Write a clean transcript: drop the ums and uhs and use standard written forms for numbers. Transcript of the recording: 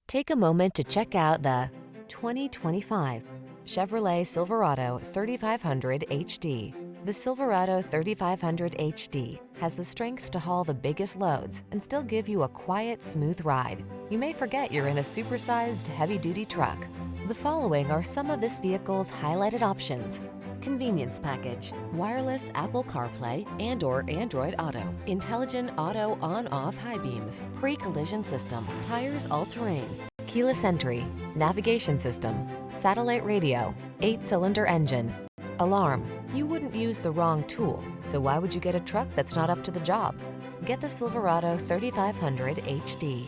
Take a moment to check out the 2025 Chevrolet Silverado 3500 HD. The Silverado 3500 HD has the strength to haul the biggest loads and still give you a quiet, smooth ride. You may forget you're in a supersized, heavy-duty truck. The following are some of this vehicle's highlighted options: convenience package, wireless Apple CarPlay and/or Android Auto, intelligent auto on-off high beams, pre-collision system, tires all-terrain, keyless entry, navigation system, satellite radio, 8-cylinder engine, alarm. You wouldn't use the wrong tool, so why would you get a truck that's not up to the job? Get the Silverado 3500 HD.